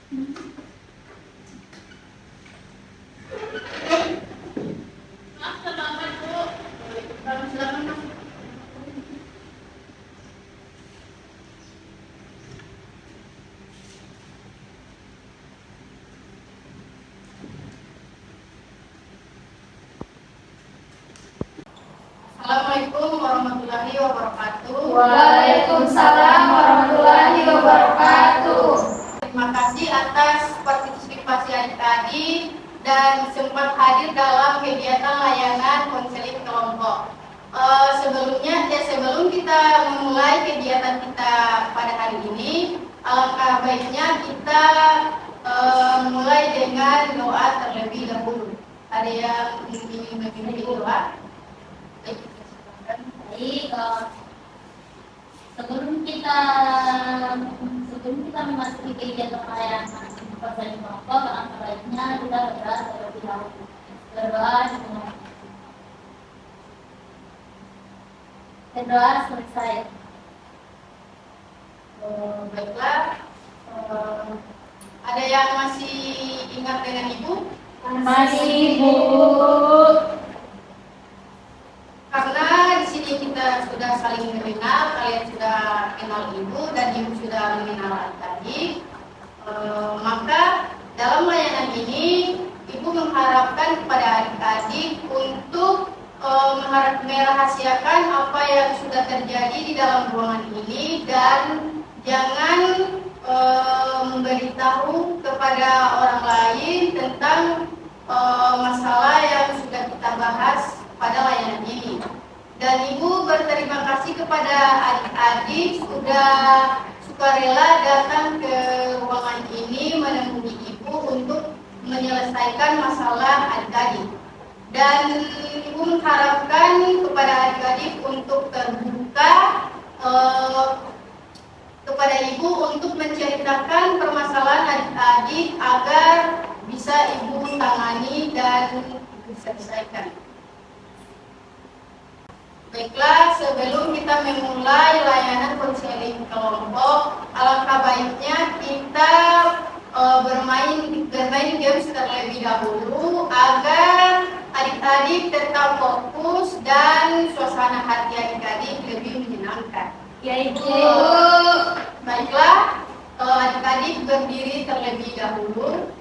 Assalamualaikum warahmatullahi wabarakatuh. Waalaikumsalam warahmatullahi wabarakatuh. Terima kasih atas partisipasi adik-adik dan sempat hadir dalam kegiatan layanan konseling kelompok. Sebelum kita memulai kegiatan kita pada hari ini, alangkah baiknya kita mulai dengan doa terlebih dahulu. Ada yang ingin memimpin doa? Baik, sebelum kita memasuki kegiatan layanan konseling kelompok, alangkah baiknya kita berdoa terlebih dahulu. Berdoa selesai. Baiklah, ada yang masih ingat dengan Ibu? Masih, Bu. Karena di sini kita sudah saling mengenal, kalian sudah kenal Ibu dan Ibu sudah mengenal adik-adik, maka dalam layanan ini Ibu mengharapkan kepada adik-adik untuk merahasiakan apa yang sudah terjadi di dalam ruangan ini dan jangan memberitahu kepada orang lain tentang masalah yang sudah kita bahas pada layanan ini. Dan Ibu berterima kasih kepada adik-adik sudah sukarela datang ke ruangan ini menemui Ibu untuk menyelesaikan masalah adik-adik. Dan Ibu mengharapkan kepada adik-adik untuk terbuka kepada Ibu untuk menceritakan permasalahan adik-adik agar bisa Ibu tangani dan selesaikan. Baiklah, sebelum kita memulai layanan konseling kelompok, alangkah baiknya kita bermain games terlebih dahulu agar adik-adik tetap fokus dan suasana hati adik-adik lebih menyenangkan. Ya, Ibu. Baiklah, adik-adik berdiri terlebih dahulu.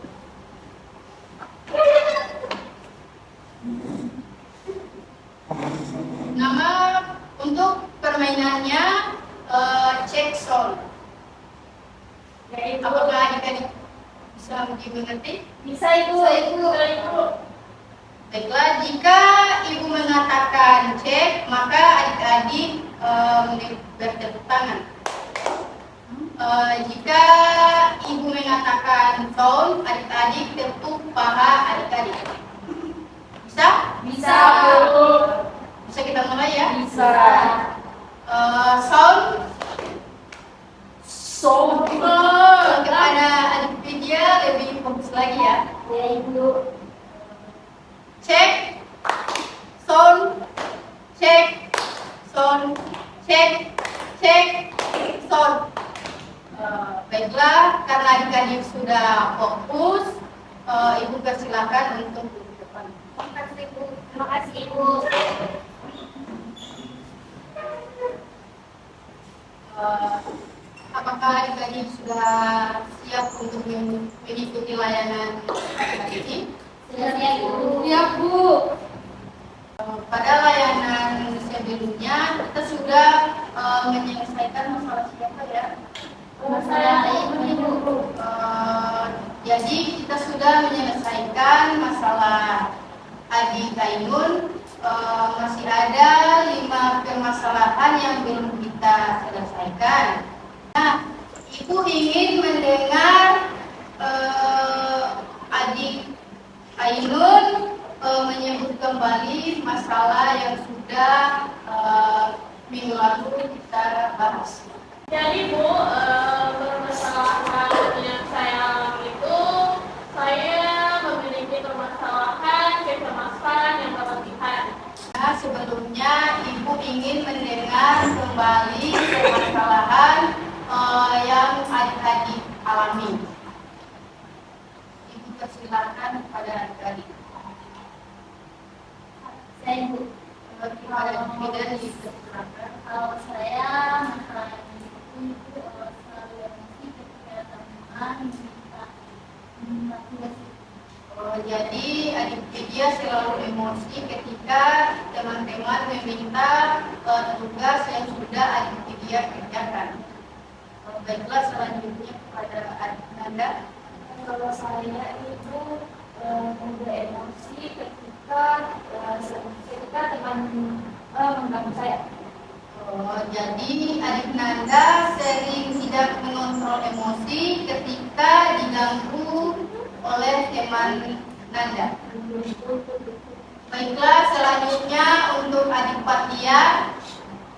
Nama untuk permainannya cek sound. Apakah adik-adik bisa mengerti? Bisa, Ibu. Baiklah, jika Ibu mengatakan cek, maka adik-adik bertepuk tangan. Jika Ibu mengatakan sound, adik-adik tepuk paha adik-adik. Bisa? Bisa, Bu. Bisa kita mulai ya? Bisa. Sound. Sound. Kepada adik media lebih fokus lagi ya. Ya, Ibu. Cek. Sound. Cek. Sound. Cek. Cek. Sound. Baiklah, karena adik-adik sudah fokus, Ibu persilakan untuk duduk depan. Terima kasih, Ibu. Apakah adik-adik sudah siap untuk mengikuti layanan hari ini? Sudah siap, Bu. Siap, Bu. Pada layanan sebelumnya kita sudah menyelesaikan masalah siapa ya? Masalah Ibu. Jadi kita sudah menyelesaikan masalah adik Ainun. Masih ada 5 permasalahan yang belum kita selesaikan. Nah, Ibu ingin mendengar adik Ainun menyebut kembali masalah yang sudah minggu lalu kita bahas. Jadi Bu, permasalahan yang saya alami itu, saya memiliki permasalahan kecemasan yang berlebihan. Nah, sebelumnya Ibu ingin mendengar kembali permasalahan yang adik-adik alami. dipersilakan kepada adik-adik. Saya Ibu. Tidak dipersilakan. Kalau saya masalah itu selalu emosi ketika teman minta tugas. Jadi adik Widya selalu emosi ketika teman-teman meminta tugas yang sudah adik Widya kerjakan. Baiklah, selanjutnya kepada adik Nanda. Kalau saya itu mudah emosi ketika teman mengganggu saya. Jadi adik Nanda sering tidak mengontrol emosi ketika diganggu oleh teman Nanda. Baiklah, selanjutnya untuk adik Fatia.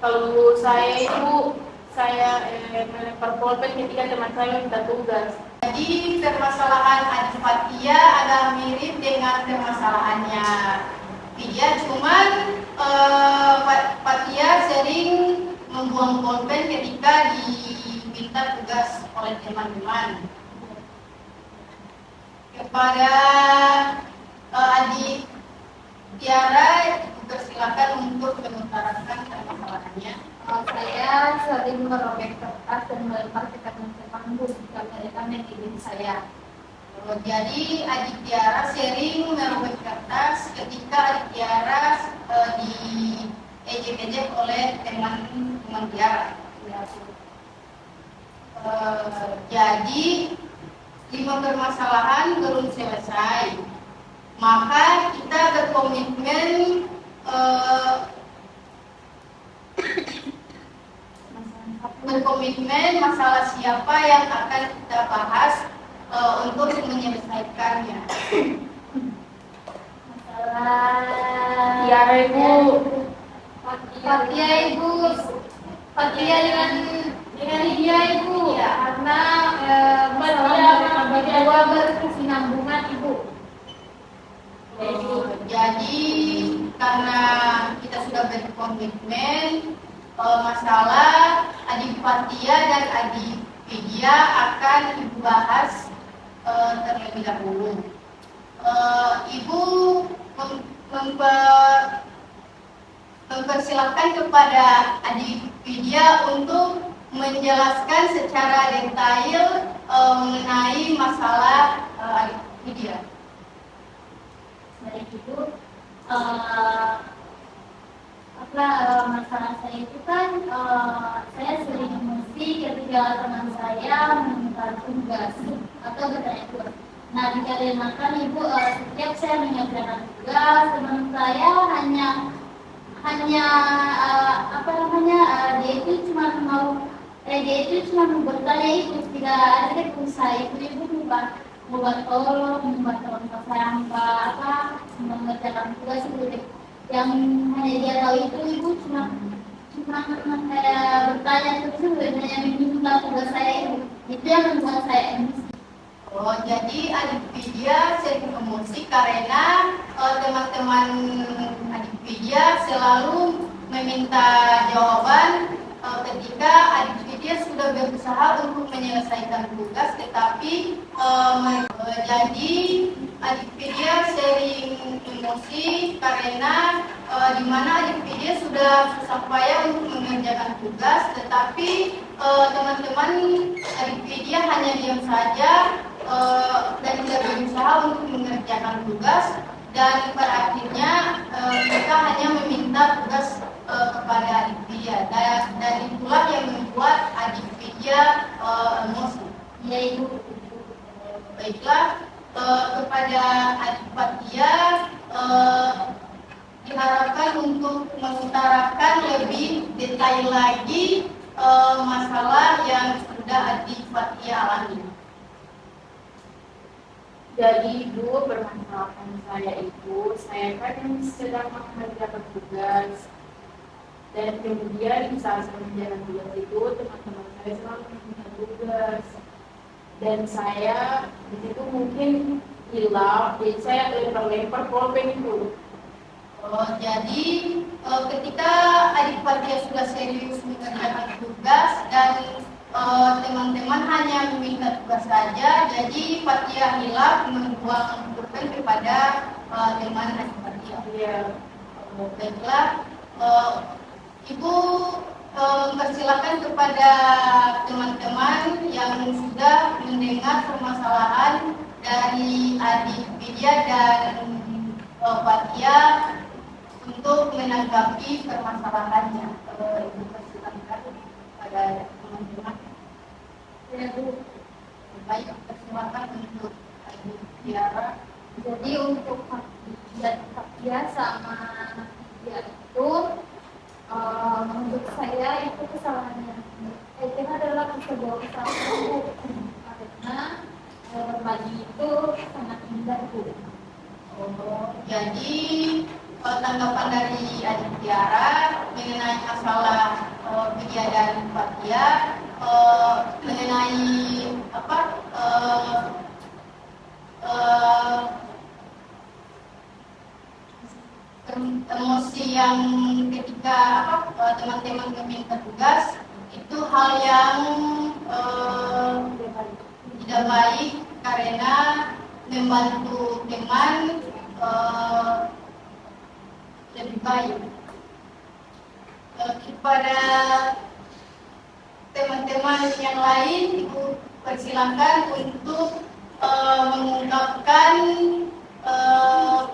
Kalau saya itu melempar pulpen ketika teman saya minta tugas. Jadi permasalahan adik Fatia agak mirip dengan permasalahannya Widya, cuman Fatia sering membuang pulpen ketika diminta tugas oleh teman-teman. Kepada adik Tiara, persilakan untuk mengutarakan permasalahannya. Saya sering merobek kertas dan melempar ke teman-teman jika mereka mengikuti saya. Jadi adik Tiara sering merobek kertas ketika adik Tiara diejek-ejek oleh teman-teman Tiara. Jadi 5 permasalahan belum selesai, maka kita berkomitmen masalah siapa yang akan kita bahas untuk menyelesaikannya. Masalah Tiara Ibu. Fatia Ibu. Fatia dengan dia Ibu. Ya. Karena Fatia berdua berkesinambungan Ibu. Jadi karena kita sudah berkomitmen, masalah adik Fatia dan adik Widya akan Ibu bahas terlebih dahulu. Ibu mempersilahkan kepada adik Widya untuk menjelaskan secara detail mengenai masalah adik Widya. Baik Ibu. Masalah saya itu kan saya sering emosi ketika teman saya meminta tugas atau bertanya tugas. Nah, dikarenakan Ibu setiap saya mengerjakan tugas, teman saya hanya dia itu cuma bertanya Ibu, tidak ada usaha Ibu membuat tolong mengerjakan tugas Ibu. Yang hanya dia tahu itu Ibu cuma bertanya terus hanya meminta tugas saya Ibu. Itu yang membuat saya emosi. Jadi adik Widya sering emosi karena teman-teman adik Widya selalu meminta jawaban ketika adik Widya sudah berusaha untuk menyelesaikan tugas, tetapi jadi adik Widya sering emosi karena di mana adik Widya sudah susah payah untuk mengerjakan tugas, tetapi teman-teman adik Widya hanya diam saja dan tidak berusaha untuk mengerjakan tugas, dan pada akhirnya mereka hanya meminta tugas kepada adik Widya, dan itulah yang membuat adik Widya emosi. Ya Ibu. Baiklah, kepada adik Fatia diharapkan untuk mengutarakan lebih detail lagi masalah yang sudah adik Fatia alami. Jadi Ibu, permasalahan saya itu, saya kan sedang mengerjakan tugas, dan kemudian saat saya menjalankan tugas itu, teman-teman saya selalu meminta tugas, dan saya di situ mungkin hilang, jadi saya lempar-lempar pulpen itu. Jadi ketika adik Fatia sudah serius mengerjakan tugas dan teman-teman hanya meminta tugas saja, jadi Fathia hilaf membuang pulpen kepada teman Adik Fathia. Iya. Baiklah, Ibu persilakan kepada teman-teman yang sudah mendengar permasalahan dari Adik Vidya dan Fathia untuk menanggapi permasalahannya. Ibu persilakan kepada teman-teman. Ya, Bu. Baik, persilakan untuk Adik Tiara. Jadi untuk Fathia sama dia itu menurut saya itu kesalahannya. Itu adalah sebuah kesalahan Bu. Karena berbagi itu sangat indah Bu. Jadi tanggapan dari Adik Tiara mengenai masalah Vidya dan Fathia mengenai apa emosi yang ketika teman-teman meminta tugas itu hal yang tidak baik karena membantu teman lebih baik. Kepada teman-teman yang lain, Ibu persilakan untuk mengungkapkan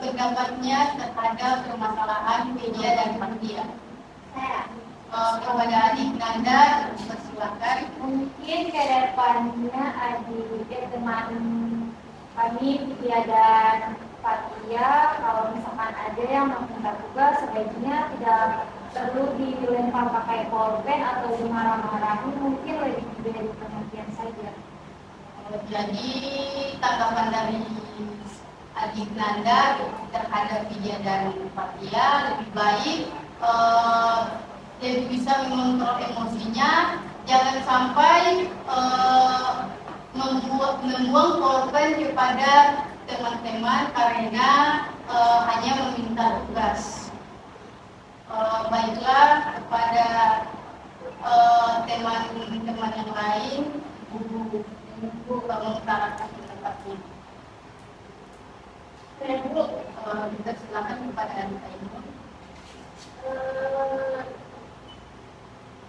pendapatnya terhadap permasalahan Vidya dan Fathia. Kepada Adik Nanda, persilakan. Mungkin ke depannya teman kami Vidya dan Fathia, kalau misalkan ada yang meminta tugas, sebaiknya tidak perlu dilempar pakai pulpen atau dimarah-marahi, mungkin lebih dari pengertian saja. Jadi tanggapan dari Adik Nanda terhadap Vidya dan Fathia lebih baik lebih bisa mengontrol emosinya, jangan sampai membuang pulpen kepada teman-teman karena hanya meminta tugas. Baiklah, kepada teman-teman yang lain, Ibu mengutarakan pendapatnya. Bu, Kita silakan kepada Adik Ainun.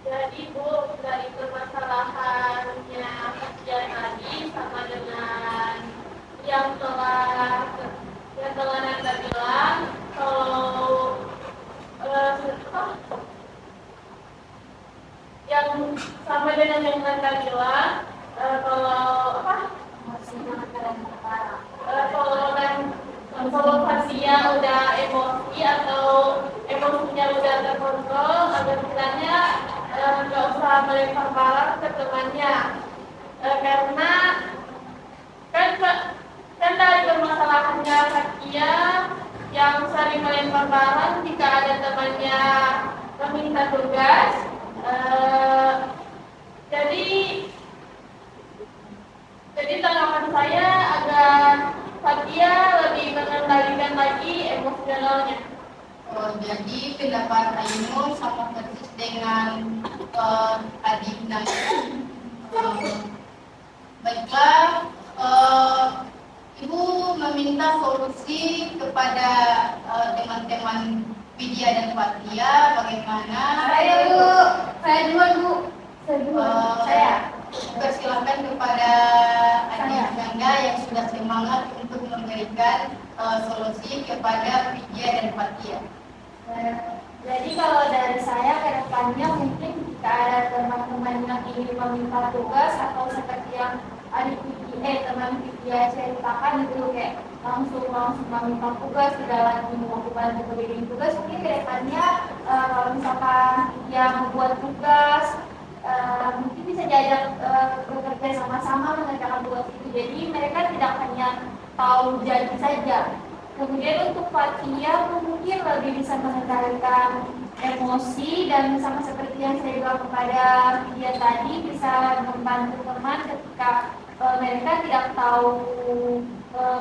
Jadi Bu, dari permasalahannya Fathia tadi sama dengan yang telah Nanda bilang, kalau yang sama dengan yang Nanda bilang, kalau Fathia udah emosi atau emosinya udah terkontrol, agak kiranya nggak usah melempar barang ke temannya, karena kan dari permasalahannya Fathia yang sering melempar barang jika ada temannya meminta tugas, jadi tanggapan saya agar Fathia lebih mengendalikan lagi emosionalnya. Jadi pendapat Ainun sama persis dengan Adik Nanda. Baiklah, Ibu meminta solusi kepada teman-teman Vidya dan Fathia bagaimana? Saya duluan Bu. Saya. Persilakan kepada Adik Nanda yang sudah semangat untuk memberikan solusi kepada Vidya dan Fathia. Jadi kalau dari saya ke depannya mungkin jika ada teman-teman yang ingin meminta tugas atau seperti yang teman Vidya ceritakan itu kayak langsung meminta tugas, tidak lagi melakukan bikin tugas, mungkin ke depannya kalau misalkan Vidya membuat tugas mungkin bisa diajak bekerja sama-sama mengerjakan tugas itu, jadi mereka tidak hanya tahu jadi saja. Kemudian untuk Fathia mungkin lebih bisa mengendalikan emosi dan sama seperti yang saya bilang kepada Vidya tadi, bisa membantu teman ketika mereka tidak tahu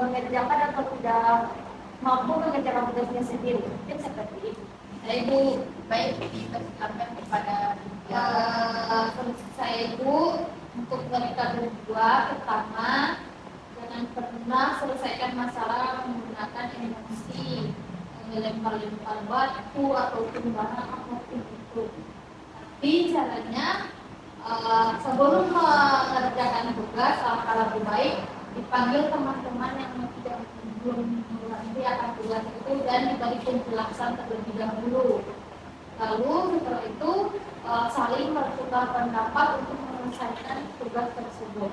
mengerjakan atau tidak mampu mengerjakan tugasnya sendiri. Mungkin seperti itu. Ibu baik dipersilakan kepada Solusi saya itu untuk mereka berdua, pertama jangan pernah selesaikan masalah menggunakan emosi, melempar-lempar batu ataupun barang apapun itu. Tapi caranya sebelum mengerjakan tugas, alangkah lebih baik dipanggil teman-teman yang tidak belum mengerjakan tugas itu dan diberi penjelasan terlebih dahulu. Lalu setelah itu saling bertukar pendapat untuk menyelesaikan tugas tersebut.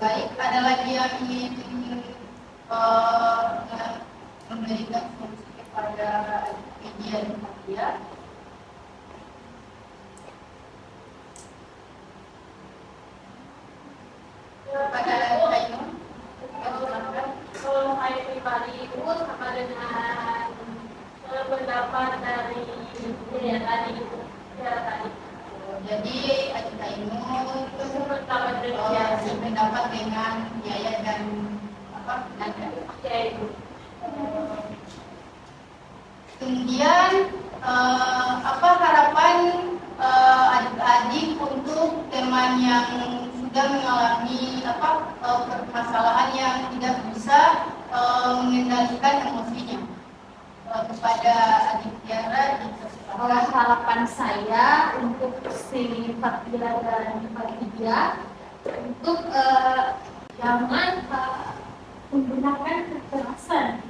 Baik, ada lagi yang ingin memberikan solusi kepada media dan media? Kepada Ainun, Kalau saya pribadi itu sama dengan pendapat dari ya tadi. Jadi Adik Ainun Pendapat dari pendapat dengan Yaya dan Nanda. ya itu. Kemudian apa harapan adik-adik untuk teman yang sudah mengalami permasalahan yang tidak bisa mengendalikan emosinya? Kepada adik Tiara dipersilakan. Harapan saya untuk si Fatila dan Fatija untuk jangan menggunakan kekerasan.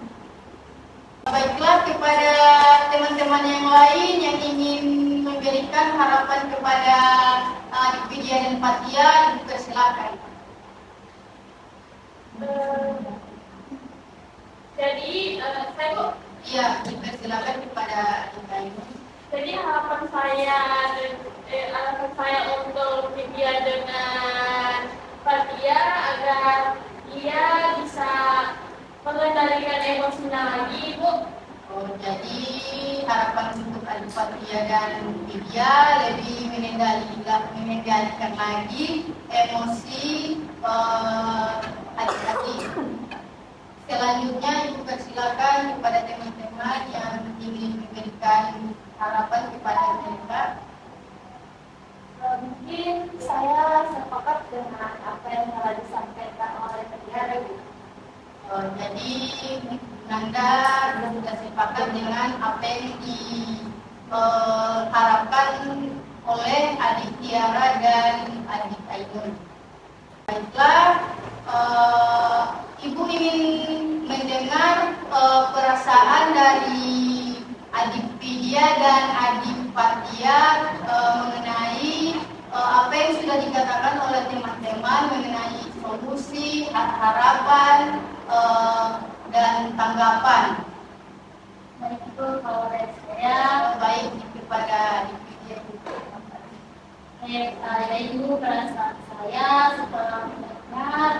Baiklah, kepada teman-teman yang lain yang ingin memberikan harapan kepada adik Vidya dan Fatia, dipersilakan. Jadi saya Iya, dipersilakan kepada adik Ainun. Jadi harapan saya untuk Vidya dengan Fatia agar dia bisa mengendalikan emosinya lagi, Bu. Jadi harapan untuk adik Fatia dan Vidya lebih mengendalikan lagi emosi adik-adik. Selanjutnya Ibu persilakan kepada teman-teman yang ingin memberikan harapan kepada mereka. Mungkin saya sepakat dengan apa yang telah disampaikan oleh Tiara. Jadi Nanda sudah sepakat dengan apa yang diharapkan oleh adik Tiara dan adik Ainun. Baiklah, Ibu ingin mendengar perasaan dari adik Vidya dan adik Fatia mengenai apa yang sudah dikatakan oleh teman-teman mengenai solusi, harapan, dan tanggapan. Baik, itu kalau dari saya, Baik kepada adik Vidya. saya itu perasaan saya setelah mendengar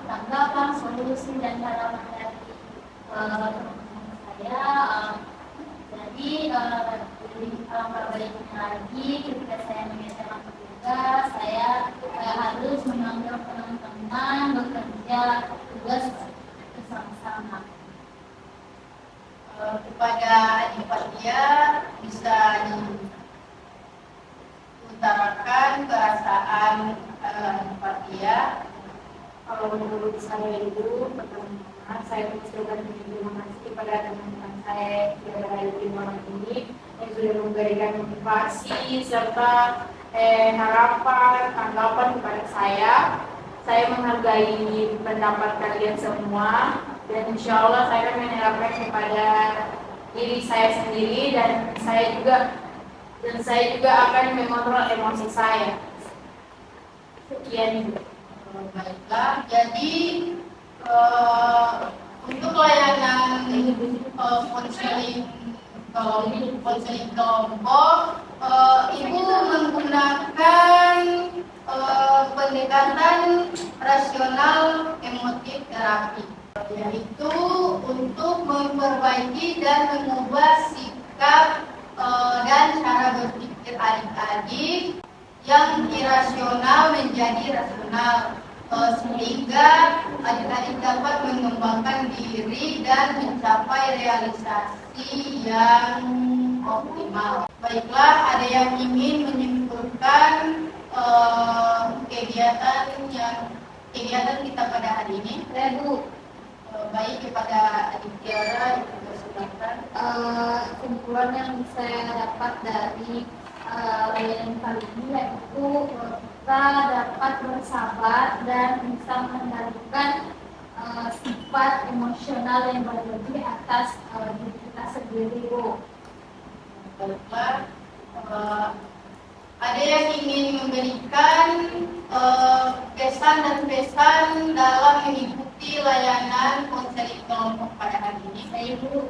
tanggapan, solusi dan harapan dari teman-teman saya. Jadi alangkah baiknya lagi ketika saya mengerjakan tugas, saya harus mengambil teman-teman bekerja tugas bersama-sama. Kepada adik Fatia bisa diutarakan perasaan adik Fatia. Kalau menurut saya itu pertama saya mengucapkan terima kasih kepada teman-teman saya yang berada di ruangan ini yang sudah memberikan motivasi serta harapan, tanggapan kepada saya. Saya menghargai pendapat kalian semua dan insya Allah saya akan menerapkan kepada diri saya sendiri dan saya juga akan mengontrol emosi saya. Sekian. Baiklah, jadi untuk layanan konseling kelompok, Ibu menggunakan pendekatan rasional emotif terapi, yaitu untuk memperbaiki dan mengubah sikap dan cara berpikir adik-adik yang irasional menjadi rasional, sehingga adik-adik dapat mengembangkan diri dan mencapai realisasi yang optimal. Baiklah, ada yang ingin menyimpulkan kegiatan kita pada hari ini? Saya Bu, Baik, kepada Adik Tiara dipersilakan. kesimpulan yang saya dapat dari layanan kali ini yaitu kita dapat bersabar dan bisa mengendalikan sifat emosional yang berlebih atas diri kita sendiri, Bu. Baiklah, ada yang ingin memberikan kesan dan pesan dalam mengikuti layanan konseling kelompok pada hari ini? Saya Ibu,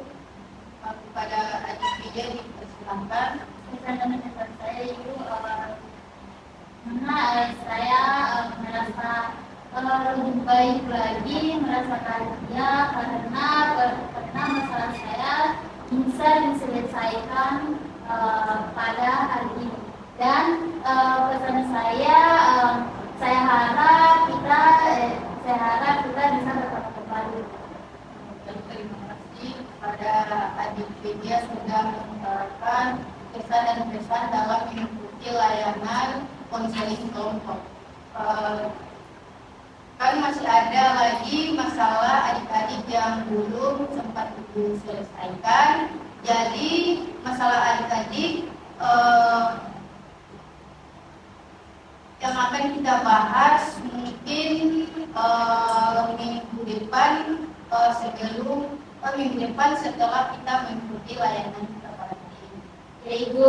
Kepada Adik Widya dipersilakan. pesan dan pesan saya Ibu, mana saya merasa lebih baik lagi, merasa bahagia karena masalah saya bisa diselesaikan pada hari ini. Dan pesan saya harap kita bisa bertemu kembali. Terima kasih kepada Adik Widya sudah mengutarakan kesan dan pesan dalam mengikuti layanan konseling kelompok. Kan masih ada lagi masalah adik-adik yang belum sempat diselesaikan. Jadi masalah adik-adik yang akan kita bahas mungkin minggu depan minggu depan setelah kita mengikuti layanan kita pada hari ini. Ya Ibu.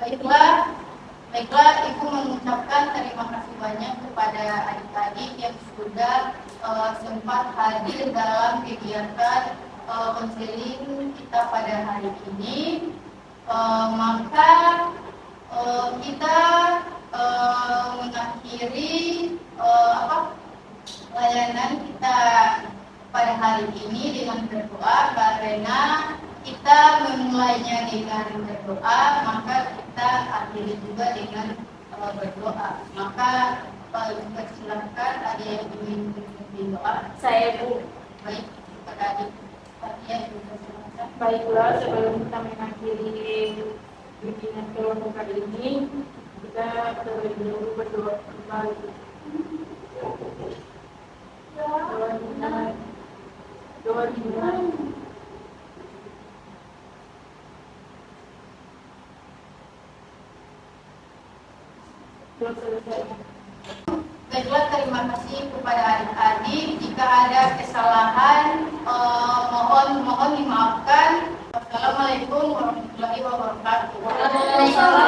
Baiklah, Ibu mengucapkan terima kasih banyak kepada adik-adik yang sudah sempat hadir dalam kegiatan konseling kita pada hari ini. Maka kita mengakhiri layanan kita pada hari ini dengan berdoa, karena kita memulainya dengan berdoa, maka kita akhiri juga dengan berdoa. Maka persilakan ada yang ingin berdoa. Saya Bu. Baik, kepada adik Fatia dipersilakan. Baiklah, sebelum kita mengakhiri bimbingan kelompok kali ini, kita terlebih dahulu berdoa kembali. Doa dimulai. Doa selesai. Baiklah, terima kasih kepada adik-adik. Jika ada kesalahan, mohon dimaafkan. Wassalamualaikum warahmatullahi wabarakatuh. Waalaikumsalam.